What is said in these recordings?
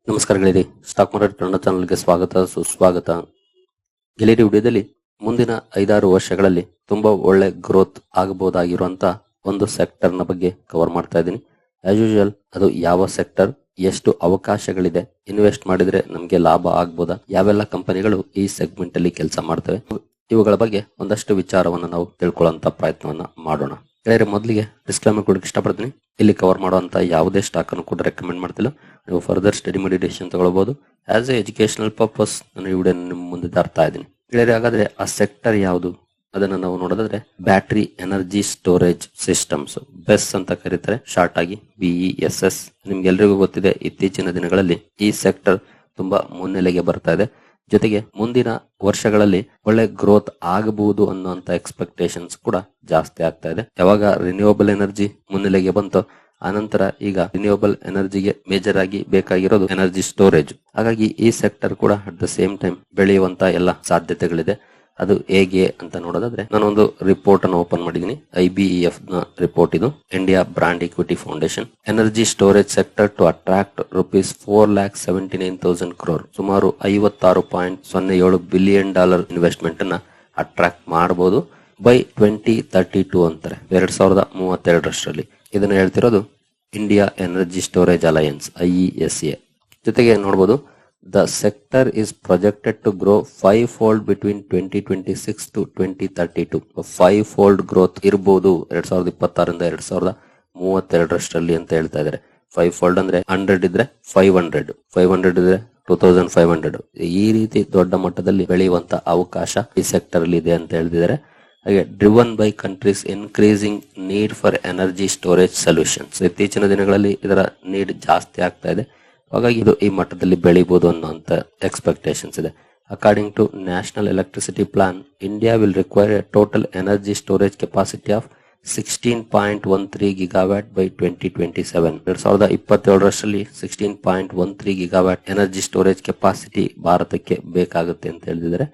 ನಮಸ್ಕಾರ ಗೆಳೆಯರಿ, stock market Kannada ಚಾನಲ್ಗೆ ಸ್ವಾಗತ ಸುಸ್ವಾಗತ. ಗೆಳೆಯರಿ, ವಿಡಿಯೋದಲ್ಲಿ ಮುಂದಿನ 5-6 ವರ್ಷಗಳಲ್ಲಿ ತುಂಬಾ ಒಳ್ಳೆ ಗ್ರೋತ್ ಆಗಬಹುದಾಗಿರುವಂತ ಒಂದು ಸೆಕ್ಟರ್ ನ ಬಗ್ಗೆ ಕವರ್ ಮಾಡ್ತಾ ಇದ್ದೀನಿ. ಆಸ್ ಯೂಶುವಲ್ ಅದು ಯಾವ ಸೆಕ್ಟರ್, ಎಷ್ಟು ಅವಕಾಶಗಳಿದೆ, ಇನ್ವೆಸ್ಟ್ ಮಾಡಿದ್ರೆ ನಮ್ಗೆ ಲಾಭ ಆಗ್ಬೋದಾ, ಯಾವೆಲ್ಲ ಕಂಪನಿಗಳು ಈ ಸೆಗ್ಮೆಂಟ್ ಅಲ್ಲಿ ಕೆಲಸ ಮಾಡ್ತವೆ, ಇವುಗಳ ಬಗ್ಗೆ ಒಂದಷ್ಟು ವಿಚಾರವನ್ನ ನಾವು ತಿಳ್ಕೊಳ್ಳುವಂತ ಪ್ರಯತ್ನವನ್ನ ಮಾಡೋಣ. ಗೆಳೆಯರೆ, ಮೊದಲಿಗೆ ಡಿಸ್ಕ್ಲೇಮರ್ ಕೊಡಕ್ಕೆ ಇಷ್ಟಪಡ್ತೀನಿ. ಇಲ್ಲಿ ಕವರ್ ಮಾಡುವಂತ ಯಾವುದೇ ಸ್ಟಾಕ್ ಅನ್ನು ಕೂಡ ರೆಕಮೆಂಡ್ ಮಾಡ್ತಿಲ್ಲ. ನೀವು ಫರ್ದರ್ ಸ್ಟಡಿ ಮಾಡಿ ಡಿಸಿಷನ್ ತಗೊಳ್ಬಹುದು. ಆಸ್ ಎ ಎಜುಕೇಶನಲ್ ಪರ್ಪಸ್ ನಾನು ಈ ವಿಡಿಯೋ ನಿಮ್ಮ ಮುಂದೆ ತರ್ತಾ ಇದ್ದೀನಿ. ಗೆಳೆಯರೆ, ಹಾಗಾದ್ರೆ ಆ ಸೆಕ್ಟರ್ ಯಾವುದು ಅದನ್ನ ನಾವು ನೋಡೋದಾದ್ರೆ ಬ್ಯಾಟರಿ ಎನರ್ಜಿ ಸ್ಟೋರೇಜ್ ಸಿಸ್ಟಮ್ಸ್, ಬೆಸ್ ಅಂತ ಕರೀತಾರೆ, ಶಾರ್ಟ್ ಆಗಿ BESS. ನಿಮ್ಗೆಲ್ರಿಗೂ ಗೊತ್ತಿದೆ, ಇತ್ತೀಚಿನ ದಿನಗಳಲ್ಲಿ ಈ ಸೆಕ್ಟರ್ ತುಂಬಾ ಮುನ್ನೆಲೆಗೆ ಬರ್ತಾ ಇದೆ. ಜೊತೆಗೆ ಮುಂದಿನ ವರ್ಷಗಳಲ್ಲಿ ಒಳ್ಳೆ ಗ್ರೋತ್ ಆಗಬಹುದು ಅನ್ನುವಂತ ಎಕ್ಸ್ಪೆಕ್ಟೇಷನ್ಸ್ ಕೂಡ ಜಾಸ್ತಿ ಆಗ್ತಾ ಇದೆ. ಯಾವಾಗ ರಿನ್ಯೂವಬಲ್ ಎನರ್ಜಿ ಮುನ್ನೆಲೆಗೆ ಬಂತೋ ಆನಂತರ ಈಗ ರಿನ್ಯೂವಬಲ್ ಎನರ್ಜಿಗೆ ಮೇಜರ್ ಆಗಿ ಬೇಕಾಗಿರೋದು ಎನರ್ಜಿ ಸ್ಟೋರೇಜ್. ಹಾಗಾಗಿ ಈ ಸೆಕ್ಟರ್ ಕೂಡ ಅಟ್ ದ ಸೇಮ್ ಟೈಮ್ ಬೆಳೆಯುವಂತ ಎಲ್ಲ ಸಾಧ್ಯತೆಗಳಿದೆ. ಅದು ಹೇಗೆ ಅಂತ ನೋಡೋದಾದ್ರೆ, ನಾನೊಂದು ರಿಪೋರ್ಟ್ ಅನ್ನು ಓಪನ್ ಮಾಡಿದೀನಿ. IBEF ನ ರಿಪೋರ್ಟ್ ಇದು, India brand equity foundation. Energy storage sector to attract ₹4,79,000 crore, ಸುಮಾರು $56.07 ಬಿಲಿಯನ್ ಇನ್ವೆಸ್ಟ್ಮೆಂಟ್ ಅನ್ನ ಅಟ್ರಾಕ್ಟ್ ಮಾಡಬಹುದು ಬೈ 2032 ಅಂತಾರೆ, 2032. ಇದನ್ನ ಹೇಳ್ತಿರೋದು India energy storage alliance, IESA. ಜೊತೆಗೆ ನೋಡಬಹುದು, the sector is projected to grow 5-fold between 2026 to 2032. 5-fold growth ಇರಬಹುದು 2026 ರಿಂದ 2032 ಅಂತ ಹೇಳ್ತಾ ಇದ್ದಾರೆ. 5-fold ಅಂದ್ರೆ 100 ಇದ್ರೆ 500, 500 ಇದ್ರೆ 2500. ಈ ರೀತಿ ದೊಡ್ಡ ಮಟ್ಟದಲ್ಲಿ ಬೆಳೆಯುವಂತ ಅವಕಾಶ ಈ ಸೆಕ್ಟರ್ ಅಲ್ಲಿ ಇದೆ ಅಂತ ಹೇಳ್ತಿದ್ದಾರೆ. ಹಾಗೆ driven by countries increasing need for energy storage solutions. ಇತ್ತೀಚಿನ ದಿನಗಳಲ್ಲಿ ಇದರ ನೀಡ್ ಜಾಸ್ತಿ ಆಗ್ತಾ ಇದೆ. ಹಾಗಾಗಿ ಇದು ಈ ಮಟ್ಟದಲ್ಲಿ ಬೆಳಿಬಹುದು ಅನ್ನುವಂತ ಎಕ್ಸ್ಪೆಕ್ಟೇಷನ್ಸ್ ಇದೆ. According to national electricity plan, India will require a total energy storage capacity of 16.13 gigawatt by 2027. 2027 16.13 gigawatt energy storage capacity ಭಾರತಕ್ಕೆ ಬೇಕಾಗುತ್ತೆ ಅಂತ ಹೇಳಿದ್ದಾರೆ.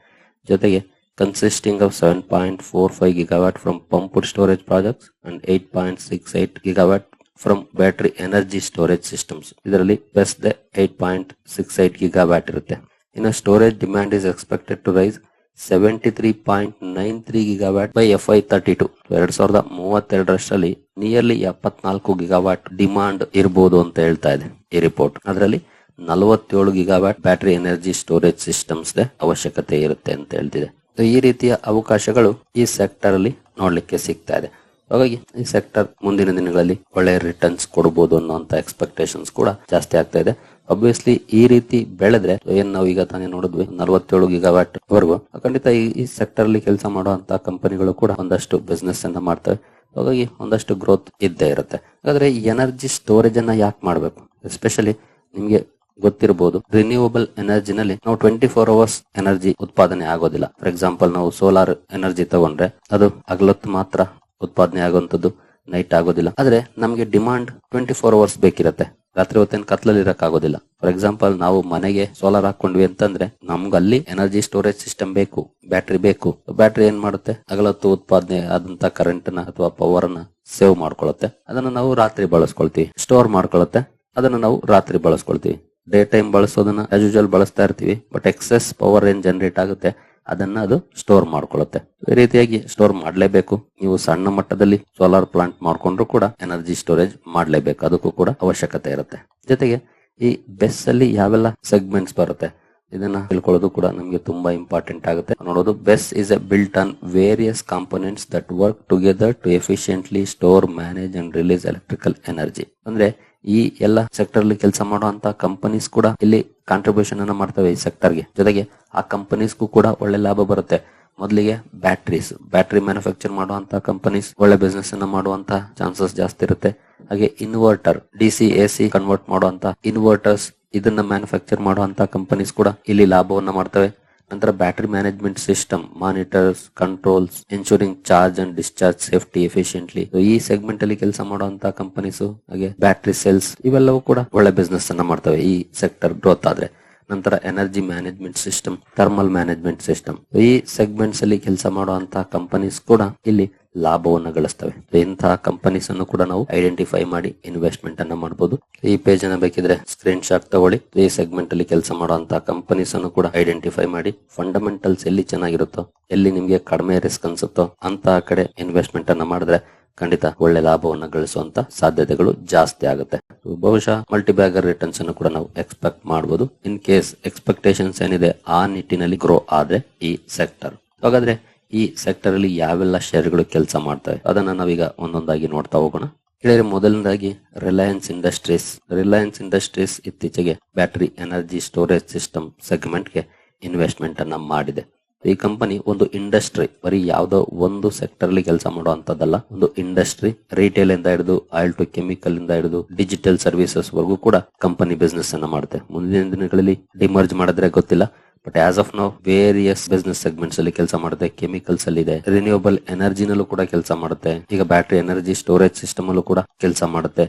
ಜೊತೆಗೆ consisting of 7.45 gigawatt from pumped storage projects and 8.68 gigawatt from battery energy storage systems. ಇದರಲ್ಲಿ best 8.68 gigawatt ಇರುತ್ತೆ. ಇನ್ನು storage demand is expected to rise 73.93 gigawatt by FY32. 2032 nearly 74 gigawatt demand ಇರಬಹುದು ಅಂತ ಹೇಳ್ತಾ ಇದೆ ಈ ರಿಪೋರ್ಟ್. ಅದರಲ್ಲಿ 47 gigawatt battery energy storage systems ಅವಶ್ಯಕತೆ ಇರುತ್ತೆ ಅಂತ ಹೇಳ್ತಿದೆ. ಈ ರೀತಿಯ ಅವಕಾಶಗಳು ಈ ಸೆಕ್ಟರ್ ಅಲ್ಲಿ ನೋಡ್ಲಿಕ್ಕೆ ಸಿಗ್ತಾ ಇದೆ. ಹಾಗಾಗಿ ಈ ಸೆಕ್ಟರ್ ಮುಂದಿನ ದಿನಗಳಲ್ಲಿ ಒಳ್ಳೆಯ ರಿಟರ್ನ್ಸ್ ಕೊಡಬಹುದು ಅನ್ನುವಂತ ಎಕ್ಸ್ಪೆಕ್ಟೇಷನ್ಸ್ ಕೂಡ ಜಾಸ್ತಿ ಆಗ್ತಾ ಇದೆ. ಅಬ್ವಿಯಸ್ಲಿ ಈ ರೀತಿ ಬೆಳೆದ್ರೆ, ಏನ್ ನಾವು ಈಗ ತಾನೇ ನೋಡಿದ್ವಿ 47 ಗಿಗಾವ್ಯಾಟ್ ವರೆಗೂ, ಖಂಡಿತ ಈ ಸೆಕ್ಟರ್ ಅಲ್ಲಿ ಕೆಲಸ ಮಾಡುವಂತ ಕಂಪನಿಗಳು ಕೂಡ ಒಂದಷ್ಟು ಬಿಸ್ನೆಸ್ ಅನ್ನ ಮಾಡ್ತವೆ. ಹಾಗಾಗಿ ಒಂದಷ್ಟು ಗ್ರೋತ್ ಇದ್ದೇ ಇರುತ್ತೆ. ಹಾಗಾದ್ರೆ ಈ ಎನರ್ಜಿ ಸ್ಟೋರೇಜ್ ಅನ್ನ ಯಾಕೆ ಮಾಡ್ಬೇಕು? ಎಸ್ಪೆಷಲಿ ನಿಮ್ಗೆ ಗೊತ್ತಿರಬಹುದು, ರಿನ್ಯೂವಬಲ್ ಎನರ್ಜಿನಲ್ಲಿ ನಾವು 24 ಅವರ್ಸ್ ಎನರ್ಜಿ ಉತ್ಪಾದನೆ ಆಗೋದಿಲ್ಲ. ಫಾರ್ ಎಕ್ಸಾಂಪಲ್, ನಾವು ಸೋಲಾರ್ ಎನರ್ಜಿ ತಗೊಂಡ್ರೆ ಅದು ಹಗಲೊತ್ತು ಮಾತ್ರ ಉತ್ಪಾದನೆ ಆಗುವಂತದ್ದು, ನೈಟ್ ಆಗೋದಿಲ್ಲ. ಆದ್ರೆ ನಮ್ಗೆ ಡಿಮಾಂಡ್ 24 ಅವರ್ಸ್ ಬೇಕಿರತ್ತೆ. ರಾತ್ರಿ ಹೊತ್ತೇನು ಕತ್ಲಲ್ಲಿ ಇರಕ್ಕಾಗೋದಿಲ್ಲ. ಫಾರ್ ಎಕ್ಸಾಂಪಲ್, ನಾವು ಮನೆಗೆ ಸೋಲಾರ್ ಹಾಕೊಂಡ್ವಿ ಅಂತಂದ್ರೆ ನಮ್ಗೆ ಅಲ್ಲಿ ಎನರ್ಜಿ ಸ್ಟೋರೇಜ್ ಸಿಸ್ಟಮ್ ಬೇಕು, ಬ್ಯಾಟ್ರಿ ಬೇಕು. ಬ್ಯಾಟ್ರಿ ಏನ್ ಮಾಡುತ್ತೆ, ಹಗಲೊತ್ತು ಉತ್ಪಾದನೆ ಆದಂತ ಕರೆಂಟ್ ನ ಅಥವಾ ಪವರ್ ಅನ್ನ ಸೇವ್ ಮಾಡ್ಕೊಳ್ಳುತ್ತೆ. ಅದನ್ನ ನಾವು ರಾತ್ರಿ ಬಳಸ್ಕೊಳ್ತೀವಿ. ಸ್ಟೋರ್ ಮಾಡ್ಕೊಳ್ಳುತ್ತೆ, ಅದನ್ನ ನಾವು ರಾತ್ರಿ ಬಳಸ್ಕೊಳ್ತೀವಿ. ಡೇ ಟೈಮ್ ಬಳಸೋದನ್ನ ಆಸ್ ಯೂಶುವಲ್ ಬಳಸ್ತಾ ಇರ್ತೀವಿ. ಬಟ್ ಎಕ್ಸೆಸ್ ಪವರ್ ಏನ್ ಜನರೇಟ್ ಆಗುತ್ತೆ ಅದನ್ನ ಅದು ಸ್ಟೋರ್ ಮಾಡ್ಕೊಳ್ಳುತ್ತೆ. ಈ ರೀತಿಯಾಗಿ ಸ್ಟೋರ್ ಮಾಡ್ಲೇಬೇಕು. ನೀವು ಸಣ್ಣ ಮಟ್ಟದಲ್ಲಿ ಸೋಲಾರ್ ಪ್ಲಾಂಟ್ ಮಾಡ್ಕೊಂಡ್ರು ಕೂಡ ಎನರ್ಜಿ ಸ್ಟೋರೇಜ್ ಮಾಡ್ಲೇಬೇಕು, ಅದಕ್ಕೂ ಕೂಡ ಅವಶ್ಯಕತೆ ಇರುತ್ತೆ. ಜೊತೆಗೆ ಈ ಬೆಸ್ ಅಲ್ಲಿ ಯಾವೆಲ್ಲ ಸೆಗ್ಮೆಂಟ್ಸ್ ಬರುತ್ತೆ ಇದನ್ನ ತಿಳ್ಕೊಳ್ಳೋದು ಕೂಡ ನಮ್ಗೆ ತುಂಬಾ ಇಂಪಾರ್ಟೆಂಟ್ ಆಗುತ್ತೆ. ನೋಡೋದು, BESS is a built on various components that work together to efficiently store, manage and release electrical energy. ಅಂದ್ರೆ ಈ ಎಲ್ಲ ಸೆಕ್ಟರ್ ಅಲ್ಲಿ ಕೆಲಸ ಮಾಡುವಂತ ಕಂಪನೀಸ್ ಕೂಡ ಇಲ್ಲಿ ಕಾಂಟ್ರಿಬ್ಯೂಷನ್ ಅನ್ನ ಮಾಡ್ತವೆ ಈ ಸೆಕ್ಟರ್ಗೆ. ಜೊತೆಗೆ ಆ ಕಂಪನೀಸ್ಗೂ ಕೂಡ ಒಳ್ಳೆ ಲಾಭ ಬರುತ್ತೆ. ಮೊದಲಿಗೆ ಬ್ಯಾಟರಿ ಮ್ಯಾನುಫ್ಯಾಕ್ಚರ್ ಮಾಡುವಂತ ಕಂಪನೀಸ್ ಒಳ್ಳೆ ಬಿಸ್ನೆಸ್ ಅನ್ನ ಮಾಡುವಂತ ಚಾನ್ಸಸ್ ಜಾಸ್ತಿ ಇರುತ್ತೆ. ಹಾಗೆ ಇನ್ವರ್ಟರ್, DC AC ಕನ್ವರ್ಟ್ ಮಾಡುವಂತ ಇನ್ವರ್ಟರ್ಸ್, ಇದನ್ನ ಮ್ಯಾನುಫ್ಯಾಕ್ಚರ್ ಮಾಡುವಂತ ಕಂಪನೀಸ್ ಕೂಡ ಇಲ್ಲಿ ಲಾಭವನ್ನ ಮಾಡ್ತವೆ. ನಂತರ battery management system, monitors, controls, ensuring charge and discharge safety efficiently. ಈ ಸೆಗ್ಮೆಂಟ್ ಅಲ್ಲಿ ಕೆಲಸ ಮಾಡುವಂತ ಕಂಪನೀಸ್, ಹಾಗೆ ಬ್ಯಾಟರಿ ಸೆಲ್ಸ್, ಇವೆಲ್ಲವೂ ಕೂಡ ಒಳ್ಳೆ ಬಿಸ್ನೆಸ್ ಅನ್ನ ಮಾಡ್ತವೆ ಈ ಸೆಕ್ಟರ್ ಗ್ರೋತ್ ಆದ್ರೆ. ನಂತರ energy management system, thermal management system, ಈ ಸೆಗ್ಮೆಂಟ್ಸ್ ಅಲ್ಲಿ ಕೆಲಸ ಮಾಡುವಂತಹ ಕಂಪನೀಸ್ ಕೂಡ ಇಲ್ಲಿ ಲಾಭವನ್ನು ಗಳಿಸ್ತವೆ. ಇಂತಹ ಕಂಪನೀಸ್ ಅನ್ನು ಕೂಡ ನಾವು ಐಡೆಂಟಿಫೈ ಮಾಡಿ ಇನ್ವೆಸ್ಟ್ಮೆಂಟ್ ಅನ್ನ ಮಾಡಬಹುದು. ಈ ಪೇಜ್ ಅನ್ನ ಬೇಕಿದ್ರೆ ಸ್ಕ್ರೀನ್ ಶಾಟ್ ತಗೊಳ್ಳಿ. ಈ ಸೆಗ್ಮೆಂಟ್ ಅಲ್ಲಿ ಕೆಲಸ ಮಾಡುವಂತಹ ಕಂಪನೀಸ್ ಅನ್ನು ಕೂಡ ಐಡೆಂಟಿಫೈ ಮಾಡಿ ಫಂಡಮೆಂಟಲ್ಸ್ ಎಲ್ಲಿ ಚೆನ್ನಾಗಿರುತ್ತೋ, ಎಲ್ಲಿ ನಿಮ್ಗೆ ಕಡಿಮೆ ರಿಸ್ಕ್ ಅನ್ಸುತ್ತೋ ಅಂತಹ ಕಡೆ ಇನ್ವೆಸ್ಟ್ಮೆಂಟ್ ಅನ್ನ ಮಾಡಿದ್ರೆ ಖಂಡಿತ ಒಳ್ಳೆ ಲಾಭವನ್ನು ಗಳಿಸುವಂತ ಸಾಧ್ಯತೆಗಳು ಜಾಸ್ತಿ ಆಗುತ್ತೆ. ಬಹುಶಃ ಮಲ್ಟಿಬ್ಯಾಗರ್ ರಿಟರ್ನ್ಸ್ ಅನ್ನು ಕೂಡ ನಾವು ಎಕ್ಸ್ಪೆಕ್ಟ್ ಮಾಡಬಹುದು. ಇನ್ ಕೇಸ್ ಎಕ್ಸ್ಪೆಕ್ಟೇಷನ್ಸ್ ಏನಿದೆ ಆ ನಿಟ್ಟಿನಲ್ಲಿ ಗ್ರೋ ಆದ್ರೆ ಈ ಸೆಕ್ಟರ್. ಹಾಗಾದ್ರೆ ಈ ಸೆಕ್ಟರ್ ಅಲ್ಲಿ ಯಾವೆಲ್ಲ ಶೇರ್ಗಳು ಕೆಲಸ ಮಾಡ್ತವೆ ಅದನ್ನ ನಾವೀಗ ಒಂದೊಂದಾಗಿ ನೋಡ್ತಾ ಹೋಗೋಣ. ಹೇಳಿದ್ರೆ ಮೊದಲನೇದಾಗಿ ರಿಲಯನ್ಸ್ ಇಂಡಸ್ಟ್ರೀಸ್. ರಿಲಯನ್ಸ್ ಇಂಡಸ್ಟ್ರೀಸ್ ಇತ್ತೀಚೆಗೆ battery energy storage system segment ಗೆ ಇನ್ವೆಸ್ಟ್ಮೆಂಟ್ ಅನ್ನ ಮಾಡಿದೆ. ಈ ಕಂಪನಿ ಒಂದು ಇಂಡಸ್ಟ್ರಿ, ಬರೀ ಯಾವ್ದೋ ಒಂದು ಸೆಕ್ಟರ್ ಅಲ್ಲಿ ಕೆಲಸ ಮಾಡುವಂತದ್ದಲ್ಲ, ಒಂದು ಇಂಡಸ್ಟ್ರಿ. ರಿಟೇಲ್ ಇಂದ ಹಿಡಿದು ಆಯಿಲ್ ಟು ಕೆಮಿಕಲ್ ಇಂದ ಹಿಡಿದು ಡಿಜಿಟಲ್ ಸರ್ವಿಸಸ್ ವರೆಗೂ ಕೂಡ ಕಂಪನಿ ಬಿಸ್ನೆಸ್ ಅನ್ನ ಮಾಡುತ್ತೆ. ಮುಂದಿನ ದಿನಗಳಲ್ಲಿ ಡಿಮರ್ಜ್ ಮಾಡಿದ್ರೆ ಗೊತ್ತಿಲ್ಲ, but as of now various business segments ಅಲ್ಲಿ ಕೆಲಸ ಮಾಡುತ್ತೆ. ಕೆಮಿಕಲ್ಸ್ ಅಲ್ಲಿ ಇದೆ, ರಿನ್ಯೂಯಬಲ್ ಎನರ್ಜಿನಲ್ಲೂ ಕೂಡ ಕೆಲಸ ಮಾಡುತ್ತೆ, ಈಗ ಬ್ಯಾಟರಿ ಎನರ್ಜಿ ಸ್ಟೋರೇಜ್ ಸಿಸ್ಟಮ್ ಅಲ್ಲೂ ಕೂಡ ಕೆಲಸ ಮಾಡುತ್ತೆ.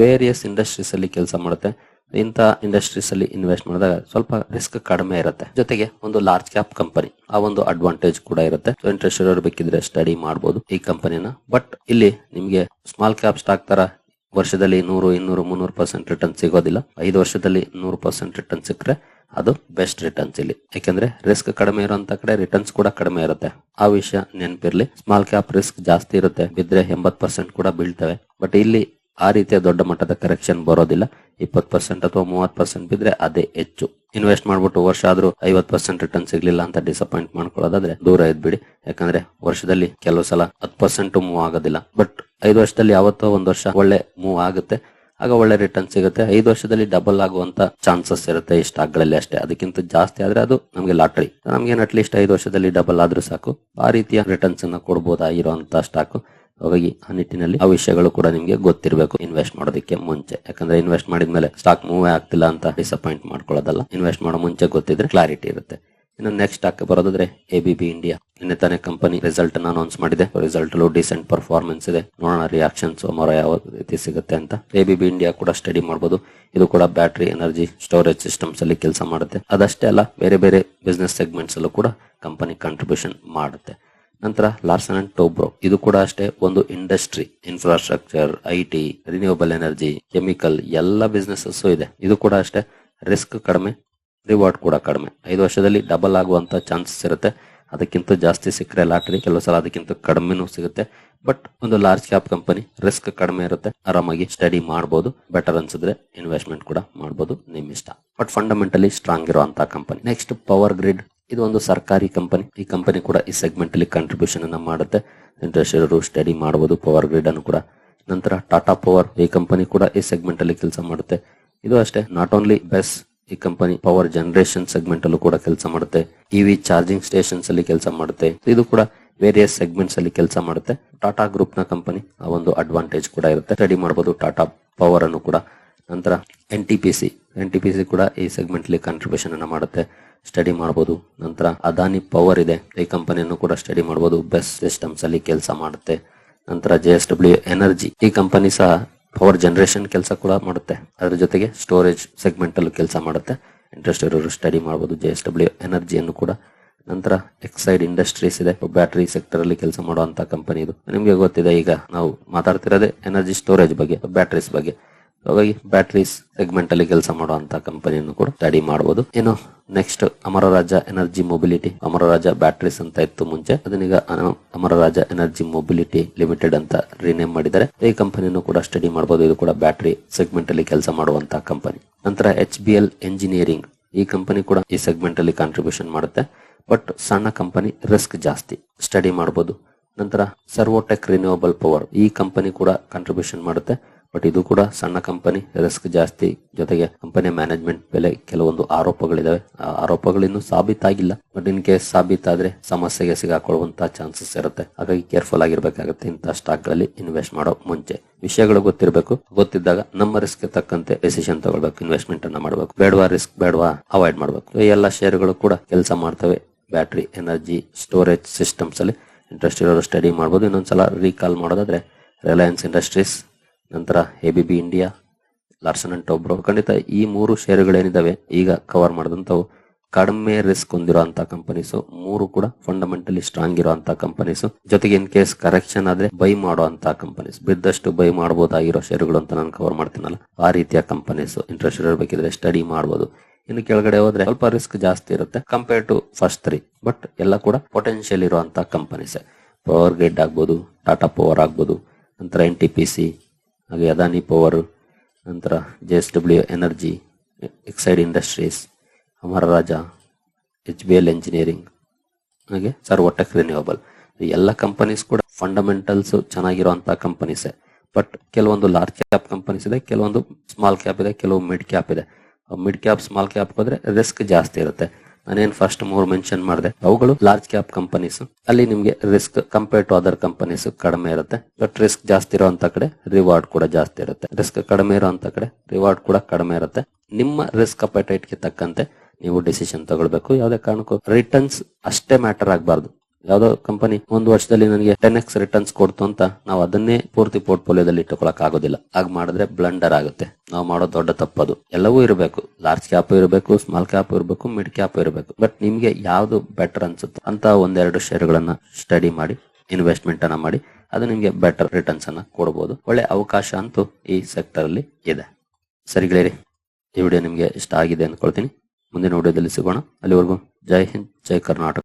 ವೇರಿಯಸ್ ಇಂಡಸ್ಟ್ರೀಸ್ ಅಲ್ಲಿ ಕೆಲಸ ಮಾಡುತ್ತೆ. ಇಂಥ ಇಂಡಸ್ಟ್ರೀಸ್ ಅಲ್ಲಿ ಇನ್ವೆಸ್ಟ್ ಮಾಡಿದಾಗ ಸ್ವಲ್ಪ ರಿಸ್ಕ್ ಕಡಿಮೆ ಇರುತ್ತೆ, ಜೊತೆಗೆ ಒಂದು ಲಾರ್ಜ್ ಕ್ಯಾಪ್ ಕಂಪನಿ, ಆ ಒಂದು ಅಡ್ವಾಂಟೇಜ್ ಕೂಡ ಇರುತ್ತೆ. ಇಂಟ್ರೆಸ್ಟ್ ಇರೋರು ಬೇಕಿದ್ರೆ ಸ್ಟಡಿ ಮಾಡಬಹುದು ಈ ಕಂಪನಿನ. ಬಟ್ ಇಲ್ಲಿ ನಿಮ್ಗೆ ಸ್ಮಾಲ್ ಕ್ಯಾಪ್ ಸ್ಟಾಕ್ ತರ ವರ್ಷದಲ್ಲಿ 100, 200, 300% ರಿಟರ್ನ್ ಸಿಗೋದಿಲ್ಲ. 5 ವರ್ಷದಲ್ಲಿ 100% ರಿಟರ್ನ್ ಸಿಕ್ಕರೆ ಅದು ಬೆಸ್ಟ್ ರಿಟರ್ನ್ಸ್ ಇಲ್ಲಿ. ಯಾಕಂದ್ರೆ ರಿಸ್ಕ್ ಕಡಿಮೆ ಇರುವಂತ ಕಡೆ ರಿಟರ್ನ್ಸ್ ಕೂಡ ಕಡಿಮೆ ಇರುತ್ತೆ. ಆ ವಿಷಯ ನೆನಪಿರ್ಲಿ. ಸ್ಮಾಲ್ ಕ್ಯಾಪ್ ರಿಸ್ಕ್ ಜಾಸ್ತಿ ಇರುತ್ತೆ, ಬಿದ್ರೆ 80% ಕೂಡ ಬೀಳ್ತವೆ. ಬಟ್ ಇಲ್ಲಿ ಆ ರೀತಿಯ ದೊಡ್ಡ ಮಟ್ಟದ ಕರೆಕ್ಷನ್ ಬರೋದಿಲ್ಲ. 20% ಅಥವಾ 30% ಬಿದ್ರೆ ಅದೇ ಹೆಚ್ಚು. ಇನ್ವೆಸ್ಟ್ ಮಾಡ್ಬಿಟ್ಟು ವರ್ಷ ಆದ್ರೂ 50% ರಿಟರ್ನ್ ಸಿಗ್ಲಿಲ್ಲ ಅಂತ ಡಿಸಪಾಯಿಂಟ್ ಮಾಡ್ಕೊಳ್ಳೋದಾದ್ರೆ ದೂರ ಇದ್ಬಿಡಿ. ಯಾಕಂದ್ರೆ ವರ್ಷದಲ್ಲಿ ಕೆಲವು ಸಲ 10% ಮೂವ್ ಆಗೋದಿಲ್ಲ, ಬಟ್ 5 ವರ್ಷದಲ್ಲಿ ಯಾವತ್ತೋ ಒಂದ್ ವರ್ಷ ಒಳ್ಳೆ ಮೂವ್ ಆಗುತ್ತೆ, ಆಗ ಒಳ್ಳೆ ರಿಟರ್ನ್ ಸಿಗುತ್ತೆ. 5 ವರ್ಷದಲ್ಲಿ ಡಬಲ್ ಆಗುವಂತ ಚಾನ್ಸಸ್ ಇರುತ್ತೆ ಈ ಸ್ಟಾಕ್ ಗಳಲ್ಲಿ ಅಷ್ಟೇ. ಅದಕ್ಕಿಂತ ಜಾಸ್ತಿ ಆದ್ರೆ ಅದು ನಮ್ಗೆ ಲಾಟ್ರಿ. ನಮ್ಗೇನು ಅಟ್ಲೀಸ್ಟ್ 5 ವರ್ಷದಲ್ಲಿ ಡಬಲ್ ಆದ್ರೂ ಸಾಕು. ಆ ರೀತಿಯ ರಿಟರ್ನ್ಸ್ ಅನ್ನ ಕೊಡಬಹುದಾಗಿರುವಂತ ಸ್ಟಾಕ್. ಹಾಗಾಗಿ ಆ ನಿಟ್ಟಿನಲ್ಲಿ ಆ ವಿಷಯಗಳು ಕೂಡ ನಿಮ್ಗೆ ಗೊತ್ತಿರಬೇಕು ಇನ್ವೆಸ್ಟ್ ಮಾಡೋದಕ್ಕೆ ಮುಂಚೆ. ಯಾಕಂದ್ರೆ ಇನ್ವೆಸ್ಟ್ ಮಾಡಿದ್ಮೇಲೆ ಸ್ಟಾಕ್ ಮೂವ್ ಆಗ್ತಿಲ್ಲ ಅಂತ ಡಿಸಪಾಯಿಂಟ್ ಮಾಡ್ಕೊಳ್ಳೋದಲ್ಲ. ಇನ್ವೆಸ್ಟ್ ಮಾಡೋ ಮುಂಚೆ ಗೊತ್ತಿದ್ರೆ ಕ್ಲಾರಿಟಿ ಇರುತ್ತೆ. ಇನ್ನು ನೆಕ್ಸ್ಟ್ ಸ್ಟಾಕ್ ಬರೋದಾದ್ರೆ ABB ಇಂಡಿಯಾ. ನಿನ್ನೆ ತಾನೇ ಕಂಪನಿ ರಿಸಲ್ಟ್ ಅನ್ನು ಅನೌನ್ಸ್ ಮಾಡಿದೆ. ರಿಸಲ್ಟ್ ಡಿಸೆಂಟ್ ಪರ್ಫಾರ್ಮೆನ್ಸ್ ಇದೆ. ನೋಡೋಣ ರಿಯಾಕ್ಷನ್ಸ್ ಮೊರ ಯಾವ ರೀತಿ ಸಿಗುತ್ತೆ ಅಂತ. ABB ಇಂಡಿಯಾ ಕೂಡ ಸ್ಟಡಿ ಮಾಡಬಹುದು. ಇದು ಕೂಡ ಬ್ಯಾಟರಿ ಎನರ್ಜಿ ಸ್ಟೋರೇಜ್ ಸಿಸ್ಟಮ್ಸ್ ಅಲ್ಲಿ ಕೆಲಸ ಮಾಡುತ್ತೆ. ಅದಷ್ಟೇ ಅಲ್ಲ, ಬೇರೆ ಬೇರೆ ಬಿಸ್ನೆಸ್ ಸೆಗ್ಮೆಂಟ್ಸ್ ಅಲ್ಲೂ ಕೂಡ ಕಂಪನಿ ಕಾಂಟ್ರಿಬ್ಯೂಷನ್ ಮಾಡುತ್ತೆ. ನಂತರ ಲಾರ್ಸನ್ ಅಂಡ್ ಟೋಬ್ರೋ. ಇದು ಕೂಡ ಅಷ್ಟೇ ಒಂದು industry. Infrastructure, IT, renewable energy, chemical ಎಲ್ಲ ಬಿಸ್ನೆಸಸ್ ಇದೆ. ಇದು ಕೂಡ ಅಷ್ಟೇ ರಿಸ್ಕ್ ಕಡಿಮೆ, ರಿವಾರ್ಡ್ ಕೂಡ ಕಡಿಮೆ. 5 ವರ್ಷದಲ್ಲಿ ಡಬಲ್ ಆಗುವಂತ ಚಾನ್ಸಸ್ ಇರುತ್ತೆ. ಅದಕ್ಕಿಂತ ಜಾಸ್ತಿ ಸಿಕ್ಕರೆ ಲಾಟ್ರಿ, ಕೆಲವು ಸಲ ಅದಕ್ಕಿಂತ ಕಡಿಮೆನೂ ಸಿಗುತ್ತೆ. ಬಟ್ ಒಂದು ಲಾರ್ಜ್ ಕ್ಯಾಪ್ ಕಂಪನಿ, ರಿಸ್ಕ್ ಕಡಿಮೆ ಇರುತ್ತೆ, ಆರಾಮಾಗಿ ಸ್ಟಡಿ ಮಾಡಬಹುದು. ಬೆಟರ್ ಅನ್ಸಿದ್ರೆ ಇನ್ವೆಸ್ಟ್ಮೆಂಟ್ ಕೂಡ ಮಾಡಬಹುದು, ನಿಮ್ ಇಷ್ಟ. ಬಟ್ ಫಂಡಮೆಂಟಲಿ ಸ್ಟ್ರಾಂಗ್ ಇರುವಂತಹ ಕಂಪನಿ. Next power grid. ಇದು ಒಂದು ಸರ್ಕಾರಿ ಕಂಪನಿ. ಈ ಕಂಪನಿ ಕೂಡ ಈ ಸೆಗ್ಮೆಂಟ್ ಅಲ್ಲಿ ಕಾಂಟ್ರಿಬ್ಯೂಷನ್ ಅನ್ನ ಮಾಡುತ್ತೆ. ಇಂಟ್ರೆಸ್ಟ್ ಇರೋರು ಸ್ಟಡಿ ಮಾಡಬಹುದು ಪವರ್ ಗ್ರಿಡ್ ಅನ್ನು ಕೂಡ. ನಂತರ ಟಾಟಾ ಪವರ್. ಈ ಕಂಪನಿ ಕೂಡ ಈ ಸೆಗ್ಮೆಂಟ್ ಅಲ್ಲಿ ಕೆಲಸ ಮಾಡುತ್ತೆ. ಇದು ಅಷ್ಟೇ ನಾಟ್ ಓನ್ಲಿ ಬೆಸ್, ಈ ಕಂಪನಿ ಪವರ್ ಜನರೇಷನ್ ಸೆಗ್ಮೆಂಟ್ ಅಲ್ಲೂ ಕೂಡ ಕೆಲಸ ಮಾಡುತ್ತೆ. EV ಚಾರ್ಜಿಂಗ್ ಸ್ಟೇಷನ್ಸ್ ಅಲ್ಲಿ ಕೆಲಸ ಮಾಡುತ್ತೆ. ಇದು ಕೂಡ ವೇರಿಯಸ್ ಸೆಗ್ಮೆಂಟ್ಸ್ ಅಲ್ಲಿ ಕೆಲಸ ಮಾಡುತ್ತೆ. ಟಾಟಾ ಗ್ರೂಪ್ ನ ಕಂಪನಿ, ಆ ಒಂದು ಅಡ್ವಾಂಟೇಜ್ ಕೂಡ ಇರುತ್ತೆ. ಸ್ಟಡಿ ಮಾಡಬಹುದು ಟಾಟಾ ಪವರ್ ಅನ್ನು ಕೂಡ. ನಂತರ NTPC ಕೂಡ ಈ ಸೆಗ್ಮೆಂಟ್ ಅಲ್ಲಿ ಕಾಂಟ್ರಿಬ್ಯೂಷನ್ ಅನ್ನ ಮಾಡುತ್ತೆ. ಸ್ಟಡಿ ಮಾಡಬಹುದು. ನಂತರ ಅದಾನಿ ಪವರ್ ಇದೆ. ಈ ಕಂಪನಿಯನ್ನು ಕೂಡ ಸ್ಟಡಿ ಮಾಡಬಹುದು. ಬೆಸ್ಟ್ ಸಿಸ್ಟಮ್ಸ್ ಅಲ್ಲಿ ಕೆಲಸ ಮಾಡುತ್ತೆ. ನಂತರ JSW ಎನರ್ಜಿ. ಈ ಕಂಪನಿ ಸಹ ಪವರ್ ಜನರೇಷನ್ ಕೆಲಸ ಕೂಡ ಮಾಡುತ್ತೆ. ಅದರ ಜೊತೆಗೆ ಸ್ಟೋರೇಜ್ ಸೆಗ್ಮೆಂಟ್ ಅಲ್ಲೂ ಕೆಲಸ ಮಾಡುತ್ತೆ. ಇಂಟ್ರೆಸ್ಟ್ ಇರೋರು ಸ್ಟಡಿ ಮಾಡಬಹುದು JSW ಎನರ್ಜಿಯನ್ನು ಕೂಡ. ನಂತರ ಎಕ್ಸೈಡ್ ಇಂಡಸ್ಟ್ರೀಸ್ ಇದೆ. ಬ್ಯಾಟರಿ ಸೆಕ್ಟರ್ ಅಲ್ಲಿ ಕೆಲಸ ಮಾಡುವಂತ ಕಂಪನಿ ಇದು. ನಿಮ್ಗೆ ಗೊತ್ತಿದೆ, ಈಗ ನಾವು ಮಾತಾಡ್ತಿರೋದೇ ಎನರ್ಜಿ ಸ್ಟೋರೇಜ್ ಬಗ್ಗೆ, ಬ್ಯಾಟರೀಸ್ ಬಗ್ಗೆ. ಹಾಗಾಗಿ ಬ್ಯಾಟರೀಸ್ ಸೆಗ್ಮೆಂಟ್ ಅಲ್ಲಿ ಕೆಲಸ ಮಾಡುವಂತ ಕಂಪನಿಯನ್ನು ಕೂಡ ಸ್ಟಡಿ ಮಾಡಬಹುದು. ಇನ್ನು ನೆಕ್ಸ್ಟ್ ಅಮರ ರಾಜ ಎನರ್ಜಿ ಮೊಬಿಲಿಟಿ. ಅಮರ ರಾಜ ಬ್ಯಾಟರೀಸ್ ಅಂತ ಇತ್ತು ಮುಂಚೆ, ಅದನ್ನೀಗ ಅಮರ ರಾಜ ಎನರ್ಜಿ ಮೊಬಿಲಿಟಿ ಲಿಮಿಟೆಡ್ ಅಂತ ರಿನೇಮ್ ಮಾಡಿದ್ದಾರೆ. ಈ ಕಂಪನಿಯನ್ನು ಕೂಡ ಸ್ಟಡಿ ಮಾಡಬಹುದು. ಇದು ಕೂಡ ಬ್ಯಾಟರಿ ಸೆಗ್ಮೆಂಟ್ ಅಲ್ಲಿ ಕೆಲಸ ಮಾಡುವಂತಹ ಕಂಪನಿ. ನಂತರ HBL ಎಂಜಿನಿಯರಿಂಗ್. ಈ ಕಂಪನಿ ಕೂಡ ಈ ಸೆಗ್ಮೆಂಟ್ ಅಲ್ಲಿ ಕಾಂಟ್ರಿಬ್ಯೂಷನ್ ಮಾಡುತ್ತೆ. ಬಟ್ ಸಣ್ಣ ಕಂಪನಿ, ರಿಸ್ಕ್ ಜಾಸ್ತಿ, ಸ್ಟಡಿ ಮಾಡಬಹುದು. ನಂತರ ಸರ್ವೋಟೆಕ್ ರಿನ್ಯೂವಬಲ್ ಪವರ್. ಈ ಕಂಪನಿ ಕೂಡ ಕಾಂಟ್ರಿಬ್ಯೂಷನ್ ಮಾಡುತ್ತೆ. ಬಟ್ ಇದು ಕೂಡ ಸಣ್ಣ ಕಂಪನಿ, ರಿಸ್ಕ್ ಜಾಸ್ತಿ, ಜೊತೆಗೆ ಕಂಪನಿ ಮ್ಯಾನೇಜ್ಮೆಂಟ್ ಮೇಲೆ ಕೆಲವೊಂದು ಆರೋಪಗಳಿದಾವೆ. ಆ ಆರೋಪಗಳಿನ್ನೂ ಸಾಬೀತಾಗಿಲ್ಲ. ಬಟ್ ಇನ್ ಕೇಸ್ ಸಾಬೀತಾದ್ರೆ ಸಮಸ್ಯೆಗೆ ಸಿಗಾಕೊಳ್ಳುವಂತಹ ಚಾನ್ಸಸ್ ಇರುತ್ತೆ. ಹಾಗಾಗಿ ಕೇರ್ಫುಲ್ ಆಗಿರ್ಬೇಕಾಗುತ್ತೆ ಇಂತಹ ಸ್ಟಾಕ್ ಗಳಲ್ಲಿ ಇನ್ವೆಸ್ಟ್ ಮಾಡೋ ಮುಂಚೆ. ವಿಷಯಗಳು ಗೊತ್ತಿರಬೇಕು. ಗೊತ್ತಿದ್ದಾಗ ನಮ್ಮ ರಿಸ್ಕ್ ತಕ್ಕಂತೆ ಡಿಸಿಷನ್ ತಗೊಳ್ಬೇಕು, ಇನ್ವೆಸ್ಟ್ಮೆಂಟ್ ಅನ್ನ ಮಾಡಬೇಕು. ಬೇಡವಾ ರಿಸ್ಕ್ ಬೇಡವಾ ಅವಾಯ್ಡ್ ಮಾಡಬೇಕು. ಈ ಎಲ್ಲ ಶೇರ್ಗಳು ಕೂಡ ಕೆಲಸ ಮಾಡ್ತವೆ ಬ್ಯಾಟರಿ ಎನರ್ಜಿ ಸ್ಟೋರೇಜ್ ಸಿಸ್ಟಮ್ಸ್ ಅಲ್ಲಿ. ಇಂಟ್ರೆಸ್ಟ್ ಇರೋರು ಸ್ಟಡಿ ಮಾಡಬಹುದು. ಇನ್ನೊಂದ್ಸಲ ರೀಕಾಲ್ ಮಾಡೋದಾದ್ರೆ ರಿಲಯನ್ಸ್ ಇಂಡಸ್ಟ್ರೀಸ್, ನಂತರ ABB ಇಂಡಿಯಾ, ಲಾರ್ಸನ್ ಅಂಡ್ ಟೋಬ್ರೋ. ಖಂಡಿತ ಈ 3 ಶೇರುಗಳೇನಿದಾವೆ ಈಗ ಕವರ್ ಮಾಡಿದಂತವು ಕಡಿಮೆ ರಿಸ್ಕ್ ಹೊಂದಿರುವಂತಹ ಕಂಪನೀಸ್, 3 ಕೂಡ ಫಂಡಮೆಂಟಲಿ ಸ್ಟ್ರಾಂಗ್ ಇರುವಂತಹ ಕಂಪನೀಸ್, ಜೊತೆಗೆ ಇನ್ ಕೇಸ್ ಕರೆಕ್ಷನ್ ಆದ್ರೆ ಬೈ ಮಾಡುವಂತಹ ಕಂಪನೀಸ್, ಬಿದ್ದಷ್ಟು ಬೈ ಮಾಡಬಹುದಾಗಿರೋ ಷೇರುಗಳು ಅಂತ ನಾನು ಕವರ್ ಮಾಡ್ತೀನಲ್ಲ, ಆ ರೀತಿಯ ಕಂಪನೀಸ್ ಇಂಟ್ರೆಸ್ಟ್ ಇರಬೇಕಿದ್ರೆ ಸ್ಟಡಿ ಮಾಡಬಹುದು. ಇನ್ನು ಕೆಳಗಡೆ ಹೋದ್ರೆ ಸ್ವಲ್ಪ ರಿಸ್ಕ್ ಜಾಸ್ತಿ ಇರುತ್ತೆ ಕಂಪೇರ್ ಟು ಫಸ್ಟ್ 3, ಬಟ್ ಎಲ್ಲ ಕೂಡ ಪೊಟೆನ್ಶಿಯಲ್ ಇರುವಂತಹ ಕಂಪನೀಸ್. ಪವರ್ ಗ್ರಿಡ್ ಆಗ್ಬೋದು, ಟಾಟಾ ಪವರ್ ಆಗ್ಬೋದು, ನಂತರ NTPC, ಹಾಗೆ ಅದಾನಿ ಪವರ್, ನಂತರ JSW ಎನರ್ಜಿ, ಎಕ್ಸೈಡ್ ಇಂಡಸ್ಟ್ರೀಸ್, ಅಮರ ರಾಜ, HBL ಎಂಜಿನಿಯರಿಂಗ್, ಹಾಗೆ ಸರ್ವೋಟೆಕ್ ರಿನ್ಯೂವಬಲ್. ಈ ಎಲ್ಲ ಕಂಪನೀಸ್ ಕೂಡ ಫಂಡಮೆಂಟಲ್ಸ್ ಚೆನ್ನಾಗಿರುವಂತಹ ಕಂಪನೀಸ್. ಬಟ್ ಕೆಲವೊಂದು ಲಾರ್ಜ್ ಕ್ಯಾಪ್ ಕಂಪನೀಸ್ ಇದೆ, ಕೆಲವೊಂದು ಸ್ಮಾಲ್ ಕ್ಯಾಪ್ ಇದೆ, ಕೆಲವು ಮಿಡ್ ಕ್ಯಾಪ್ ಇದೆ. ಮಿಡ್ ಕ್ಯಾಪ್ ಸ್ಮಾಲ್ ಕ್ಯಾಪ್ ಹೋದ್ರೆ ರಿಸ್ಕ್ ಜಾಸ್ತಿ ಇರುತ್ತೆ. ನಾನೇನ್ ಫಸ್ಟ್ 3 ಮೆನ್ಷನ್ ಮಾಡಿದೆ ಅವುಗಳು ಲಾರ್ಜ್ ಕ್ಯಾಪ್ ಕಂಪನೀಸ್. ಅಲ್ಲಿ ನಿಮ್ಗೆ risk compare to other companies ಕಡಿಮೆ ಇರುತ್ತೆ. ಬಟ್ ರಿಸ್ಕ್ ಜಾಸ್ತಿ ಇರುವಂತ ಕಡೆ ರಿವಾರ್ಡ್ ಕೂಡ ಜಾಸ್ತಿ ಇರುತ್ತೆ. ರಿಸ್ಕ್ ಕಡಿಮೆ ಇರುವಂತ ಕಡೆ ರಿವಾರ್ಡ್ ಕೂಡ ಕಡಿಮೆ ಇರುತ್ತೆ. ನಿಮ್ಮ ರಿಸ್ಕ್ ಅಪಟೈಟ್ ಗೆ ತಕ್ಕಂತೆ ನೀವು ಡಿಸಿಷನ್ ತಗೊಳ್ಬೇಕು. ಯಾವುದೇ ಕಾರಣಕ್ಕೂ ರಿಟರ್ನ್ಸ್ ಅಷ್ಟೇ ಮ್ಯಾಟರ್ ಆಗಬಾರ್ದು. ಯಾವ್ದೋ ಕಂಪನಿ 1 ವರ್ಷದಲ್ಲಿ ನನಗೆ 10x ರಿಟರ್ನ್ಸ್ ಕೊಡ್ತು ಅಂತ ನಾವು ಅದನ್ನೇ ಪೂರ್ತಿ ಪೋರ್ಟ್ಫೋಲಿಯೋದಲ್ಲಿ ಇಟ್ಟುಕೊಳ್ಳಕ್ ಆಗೋದಿಲ್ಲ. ಆಗ ಮಾಡಿದ್ರೆ ಬ್ಲಂಡರ್ ಆಗುತ್ತೆ. ನಾವು ಮಾಡೋ ದೊಡ್ಡ ತಪ್ಪದು. ಎಲ್ಲವೂ ಇರಬೇಕು, ಲಾರ್ಜ್ ಕ್ಯಾಪ್ ಇರಬೇಕು, ಸ್ಮಾಲ್ ಕ್ಯಾಪ್ ಇರಬೇಕು, ಮಿಡ್ ಕ್ಯಾಪ್ ಇರಬೇಕು. ಬಟ್ ನಿಮ್ಗೆ ಯಾವ್ದು ಬೆಟರ್ ಅನ್ಸುತ್ತೆ ಅಂತ 1-2 ಷೇರುಗಳನ್ನ ಸ್ಟಡಿ ಮಾಡಿ ಇನ್ವೆಸ್ಟ್ಮೆಂಟ್ ಅನ್ನ ಮಾಡಿ, ಅದು ನಿಮ್ಗೆ ಬೆಟರ್ ರಿಟರ್ನ್ಸ್ ಅನ್ನ ಕೊಡಬಹುದು. ಒಳ್ಳೆ ಅವಕಾಶ ಅಂತೂ ಈ ಸೆಕ್ಟರ್ ಅಲ್ಲಿ ಇದೆ. ಸರಿ ಗೆಳೆಯರಿ, ಈ ವಿಡಿಯೋ ನಿಮ್ಗೆ ಇಷ್ಟ ಆಗಿದೆ ಅನ್ಕೊಳ್ತೀನಿ. ಮುಂದಿನ ವಿಡಿಯೋದಲ್ಲಿ ಸಿಗೋಣ. ಅಲ್ಲಿವರೆಗೂ ಜೈ ಹಿಂದ್, ಜೈ ಕರ್ನಾಟಕ.